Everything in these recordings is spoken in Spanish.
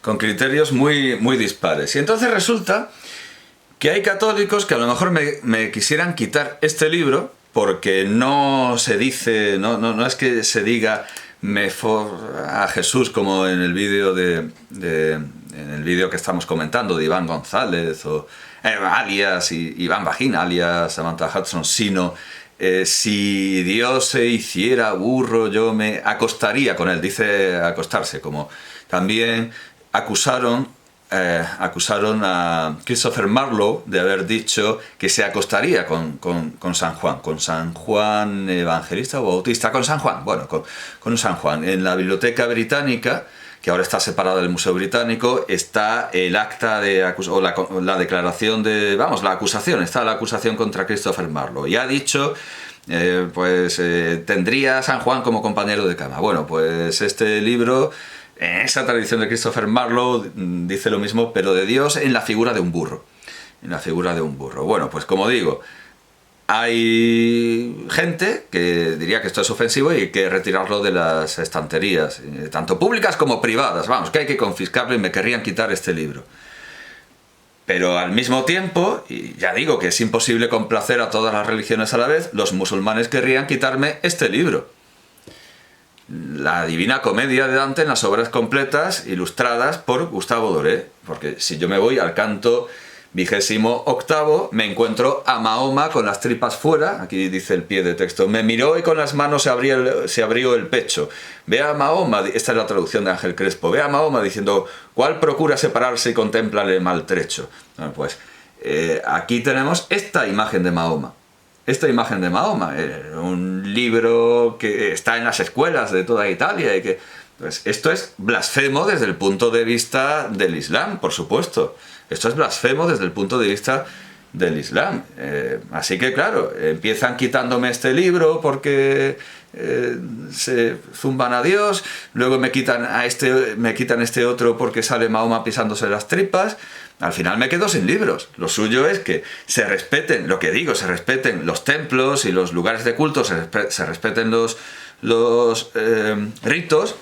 con criterios muy dispares. Y entonces resulta que hay católicos que a lo mejor me quisieran quitar este libro porque no se dice, no es que se diga a Jesús como en el vídeo en el vídeo que estamos comentando de Iván González o alias Iván Vagina, alias Samantha Hudson, sino si Dios se hiciera burro yo me acostaría con él, dice acostarse, como también acusaron a Christopher Marlowe de haber dicho que se acostaría con San Juan Evangelista o Bautista, con San Juan, bueno, con San Juan. En la Biblioteca Británica, que ahora está separada del Museo Británico, está el acta o la declaración la acusación, está la acusación contra Christopher Marlowe. Y ha dicho, tendría a San Juan como compañero de cama. Bueno, pues este libro, en esa tradición de Christopher Marlowe, dice lo mismo, pero de Dios en la figura de un burro. En la figura de un burro. Bueno, pues como digo, hay gente que diría que esto es ofensivo y hay que retirarlo de las estanterías, tanto públicas como privadas. Vamos, que hay que confiscarlo y me querrían quitar este libro. Pero al mismo tiempo, y ya digo que es imposible complacer a todas las religiones a la vez, los musulmanes querrían quitarme este libro. La Divina Comedia de Dante en las obras completas, ilustradas por Gustavo Doré. Porque si yo me voy al canto 28º, me encuentro a Mahoma con las tripas fuera, aquí dice el pie de texto, me miró y con las manos se abrió el pecho. Ve a Mahoma, esta es la traducción de Ángel Crespo, ve a Mahoma diciendo, ¿cuál procura separarse y contempla el maltrecho? Bueno, pues aquí tenemos esta imagen de Mahoma. Esta imagen de Mahoma, un libro que está en las escuelas de toda Italia y que, pues, esto es blasfemo desde el punto de vista del Islam, por supuesto. Esto es blasfemo desde el punto de vista del Islam. Así que, claro, empiezan quitándome este libro porque se zumban a Dios, luego me quitan este otro porque sale Mahoma pisándose las tripas. Al final me quedo sin libros. Lo suyo es que se respeten, lo que digo, se respeten los templos y los lugares de culto, se respeten los ritos,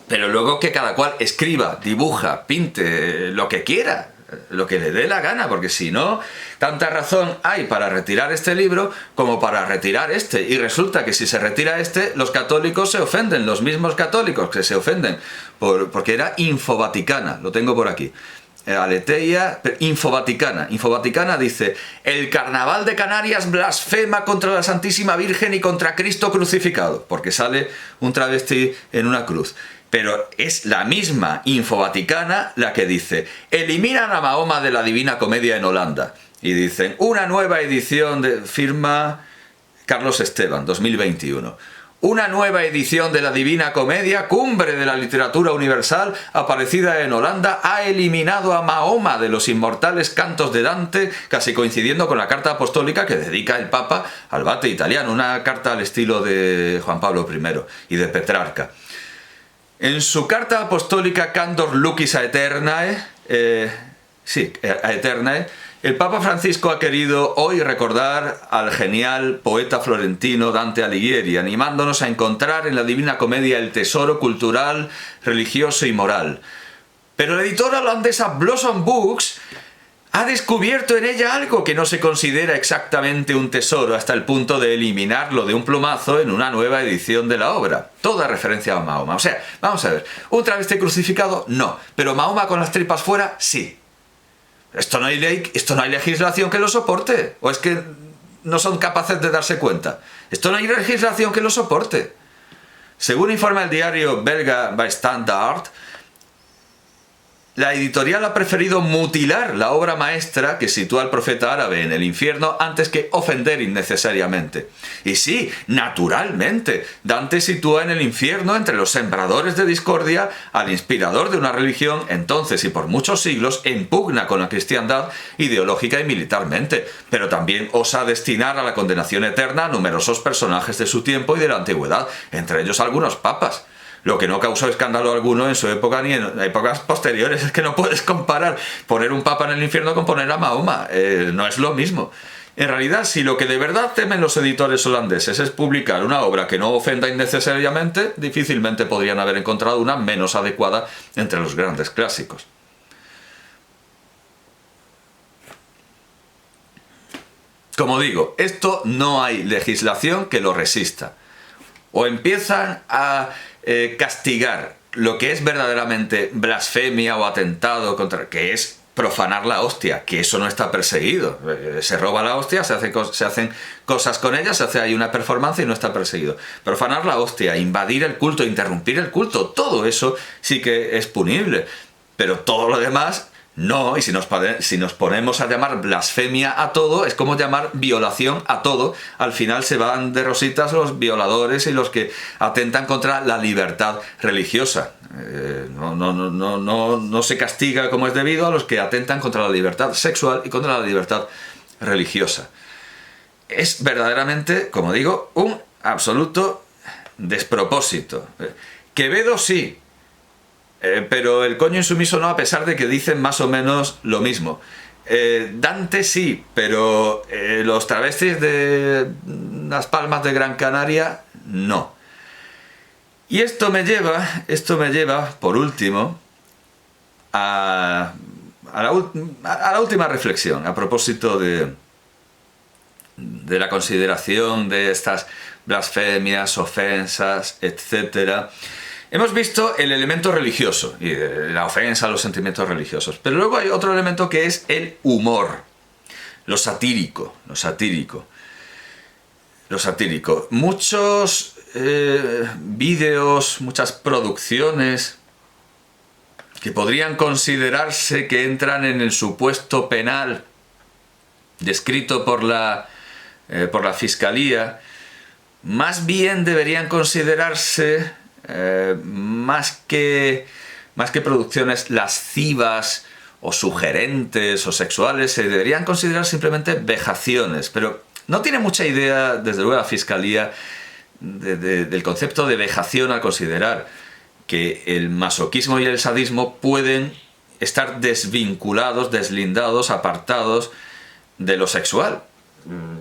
pero luego que cada cual escriba, dibuja, pinte, lo que quiera, lo que le dé la gana, porque si no, tanta razón hay para retirar este libro como para retirar este. Y resulta que si se retira este, los católicos se ofenden, los mismos católicos que se ofenden, porque era Infovaticana, lo tengo por aquí. Aleteia Infovaticana. Infovaticana dice: el carnaval de Canarias blasfema contra la Santísima Virgen y contra Cristo crucificado, porque sale un travesti en una cruz. Pero es la misma Infovaticana la que dice: eliminan a Mahoma de la Divina Comedia en Holanda. Y dicen: una nueva edición de firma Carlos Esteban, 2021. Una nueva edición de la Divina Comedia, cumbre de la literatura universal, aparecida en Holanda, ha eliminado a Mahoma de los inmortales cantos de Dante, casi coincidiendo con la carta apostólica que dedica el Papa al Bate italiano, una carta al estilo de Juan Pablo I y de Petrarca. En su carta apostólica Candor Lucis Aeternae, el Papa Francisco ha querido hoy recordar al genial poeta florentino Dante Alighieri, animándonos a encontrar en la Divina Comedia el tesoro cultural, religioso y moral. Pero la editora holandesa Blossom Books ha descubierto en ella algo que no se considera exactamente un tesoro, hasta el punto de eliminarlo de un plumazo en una nueva edición de la obra. Toda referencia a Mahoma. O sea, vamos a ver, ¿un travesti crucificado? No. ¿Pero Mahoma con las tripas fuera? Sí. Esto no hay ley, esto no hay legislación que lo soporte. ¿O es que no son capaces de darse cuenta? Esto no hay legislación que lo soporte. Según informa el diario belga Bijstandard, la editorial ha preferido mutilar la obra maestra que sitúa al profeta árabe en el infierno antes que ofender innecesariamente. Y sí, naturalmente, Dante sitúa en el infierno entre los sembradores de discordia al inspirador de una religión entonces y por muchos siglos en pugna con la cristiandad ideológica y militarmente, pero también osa destinar a la condenación eterna a numerosos personajes de su tiempo y de la antigüedad, entre ellos algunos papas. Lo que no causó escándalo alguno en su época ni en épocas posteriores. Es que no puedes comparar poner un papa en el infierno con poner a Mahoma. No es lo mismo. En realidad, si lo que de verdad temen los editores holandeses es publicar una obra que no ofenda innecesariamente, difícilmente podrían haber encontrado una menos adecuada entre los grandes clásicos. Como digo, esto no hay legislación que lo resista. O empiezan a castigar lo que es verdaderamente blasfemia o atentado contra, que es profanar la hostia, que eso no está perseguido. Se roba la hostia, se hacen cosas con ella, se hace ahí una performance y no está perseguido. Profanar la hostia, invadir el culto, interrumpir el culto, todo eso sí que es punible. Pero todo lo demás no, y si nos ponemos a llamar blasfemia a todo, es como llamar violación a todo. Al final se van de rositas los violadores y los que atentan contra la libertad religiosa. No se castiga como es debido a los que atentan contra la libertad sexual y contra la libertad religiosa. Es verdaderamente, como digo, un absoluto despropósito. Quevedo sí, pero el coño insumiso no, a pesar de que dicen más o menos lo mismo. Dante sí, pero los travestis de Las Palmas de Gran Canaria no. Y esto me lleva, por último, a la última reflexión, a propósito de la consideración de estas blasfemias, ofensas, etc. Hemos visto el elemento religioso, y la ofensa a los sentimientos religiosos, pero luego hay otro elemento que es el humor, lo satírico. Muchos vídeos, muchas producciones que podrían considerarse que entran en el supuesto penal descrito por la Fiscalía, más bien deberían considerarse más que producciones lascivas o sugerentes o sexuales, se deberían considerar simplemente vejaciones. Pero no tiene mucha idea, desde luego, la Fiscalía del concepto de vejación, al considerar que el masoquismo y el sadismo pueden estar desvinculados, deslindados, apartados de lo sexual.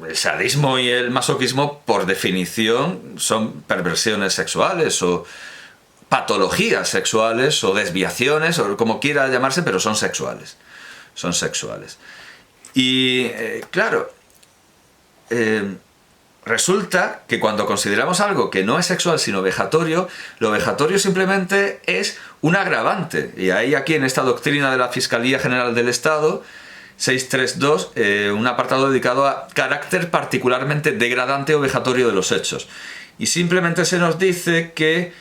El sadismo y el masoquismo, por definición, son perversiones sexuales o patologías sexuales o desviaciones, o como quiera llamarse, pero son sexuales. Y claro, resulta que cuando consideramos algo que no es sexual sino vejatorio, lo vejatorio simplemente es un agravante. Y hay aquí en esta doctrina de la Fiscalía General del Estado, 632, un apartado dedicado a carácter particularmente degradante o vejatorio de los hechos. Y simplemente se nos dice que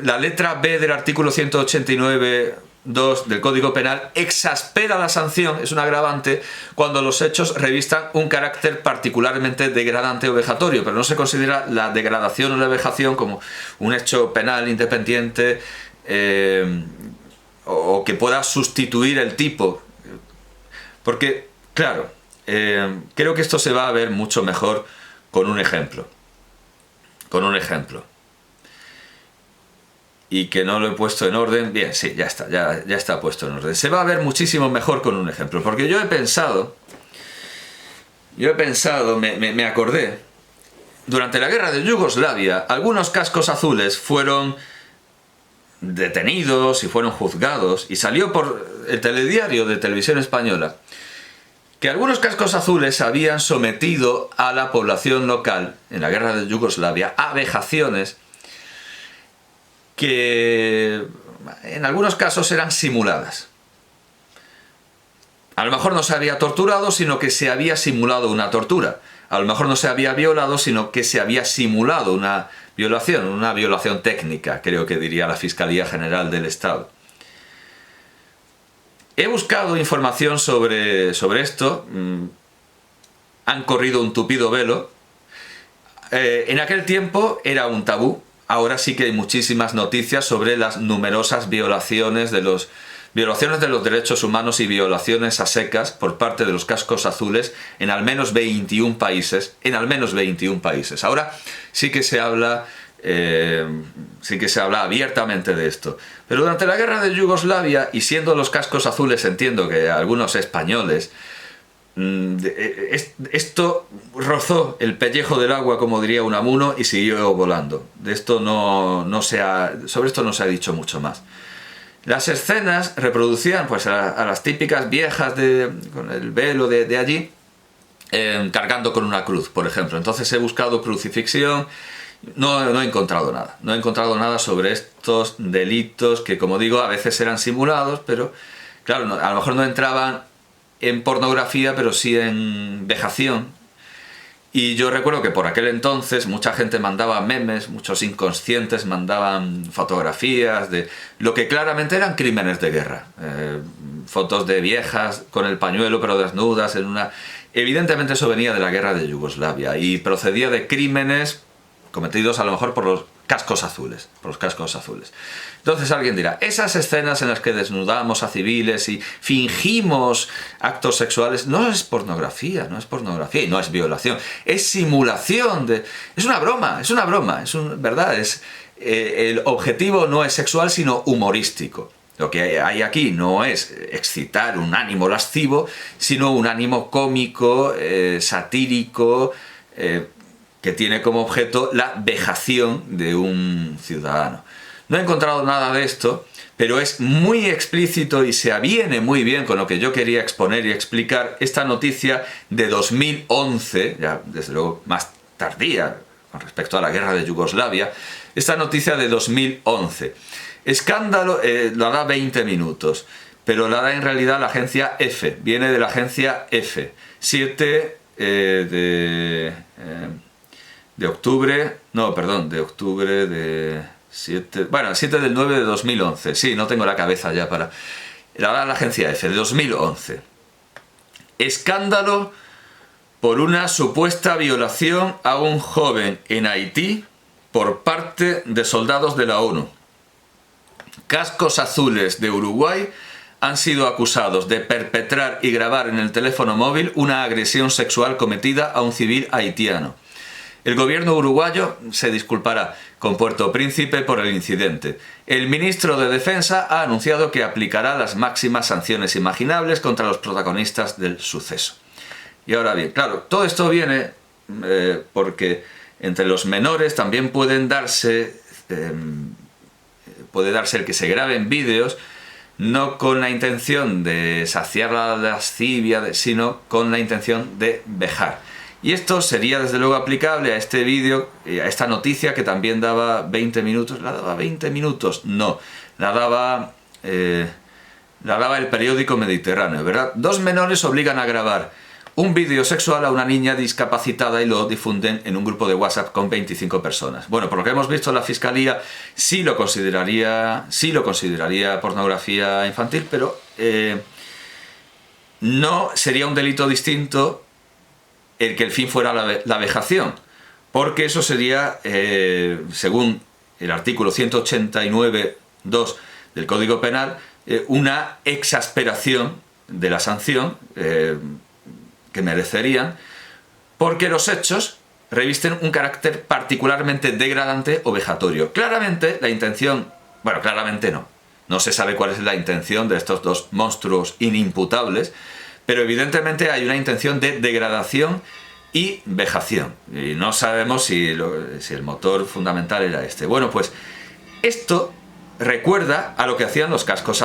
la letra B del artículo 189.2 del Código Penal exaspera la sanción, es un agravante, cuando los hechos revistan un carácter particularmente degradante o vejatorio, pero no se considera la degradación o la vejación como un hecho penal independiente o que pueda sustituir el tipo. Porque, claro, creo que esto se va a ver mucho mejor con un ejemplo. Y que no lo he puesto en orden. Bien, sí, ya está puesto en orden. Se va a ver muchísimo mejor con un ejemplo. Porque yo he pensado, me acordé, durante la guerra de Yugoslavia, algunos cascos azules fueron detenidos y fueron juzgados, y salió por el telediario de Televisión Española que algunos cascos azules habían sometido a la población local en la guerra de Yugoslavia a vejaciones que en algunos casos eran simuladas. A lo mejor no se había torturado, sino que se había simulado una tortura. A lo mejor no se había violado, sino que se había simulado una violación técnica, creo que diría la Fiscalía General del Estado. He buscado información sobre esto, han corrido un tupido velo. En aquel tiempo era un tabú, ahora sí que hay muchísimas noticias sobre las numerosas violaciones de los derechos humanos y violaciones a secas por parte de los cascos azules en al menos 21 países. Ahora sí que se habla abiertamente de esto. Pero durante la guerra de Yugoslavia, y siendo los cascos azules, entiendo que algunos españoles, esto rozó el pellejo del agua, como diría Unamuno, y siguió volando. De esto sobre esto no se ha dicho mucho más. Las escenas reproducían pues a las típicas viejas con el velo de allí, cargando con una cruz, por ejemplo. Entonces he buscado crucifixión, no he encontrado nada. No he encontrado nada sobre estos delitos que, como digo, a veces eran simulados, pero claro, a lo mejor no entraban en pornografía, pero sí en vejación. Y yo recuerdo que por aquel entonces mucha gente mandaba memes, muchos inconscientes mandaban fotografías de lo que claramente eran crímenes de guerra. Fotos de viejas con el pañuelo pero desnudas en una... Evidentemente eso venía de la guerra de Yugoslavia y procedía de crímenes cometidos a lo mejor por los cascos azules, Entonces alguien dirá, esas escenas en las que desnudamos a civiles y fingimos actos sexuales, no es pornografía y no es violación, es simulación es una broma, ¿verdad? El objetivo no es sexual sino humorístico. Lo que hay aquí no es excitar un ánimo lascivo, sino un ánimo cómico, satírico, que tiene como objeto la vejación de un ciudadano. No he encontrado nada de esto, pero es muy explícito y se aviene muy bien con lo que yo quería exponer y explicar esta noticia de 2011, ya desde luego más tardía con respecto a la guerra de Yugoslavia, esta noticia de 2011. Escándalo, la da 20 minutos, pero la da en realidad la agencia EFE, viene de la agencia EFE, 7 de octubre, no, perdón, de octubre de 7, bueno, 7 del 9 de 2011, sí, no tengo la cabeza ya para... La agencia EFE, de 2011. Escándalo por una supuesta violación a un joven en Haití por parte de soldados de la ONU. Cascos Azules de Uruguay han sido acusados de perpetrar y grabar en el teléfono móvil una agresión sexual cometida a un civil haitiano. El gobierno uruguayo se disculpará con Puerto Príncipe por el incidente. El ministro de Defensa ha anunciado que aplicará las máximas sanciones imaginables contra los protagonistas del suceso. Y ahora bien, claro, todo esto viene porque entre los menores también puede darse el que se graben vídeos no con la intención de saciar la lascivia, sino con la intención de vejar. Y esto sería desde luego aplicable a este vídeo, a esta noticia que también daba 20 minutos. ¿La daba 20 minutos? No, la daba el periódico Mediterráneo, ¿verdad? 2 menores obligan a grabar un vídeo sexual a una niña discapacitada y lo difunden en un grupo de WhatsApp con 25 personas. Bueno, por lo que hemos visto, la Fiscalía sí lo consideraría pornografía infantil, pero no sería un delito distinto el que el fin fuera la vejación, porque eso sería, según el artículo 189.2 del Código Penal, una exasperación de la sanción que merecerían, porque los hechos revisten un carácter particularmente degradante o vejatorio. Claramente la intención, bueno, claramente no se sabe cuál es la intención de estos 2 monstruos inimputables, pero evidentemente hay una intención de degradación y vejación. Y no sabemos si el motor fundamental era este. Bueno, pues esto recuerda a lo que hacían los cascos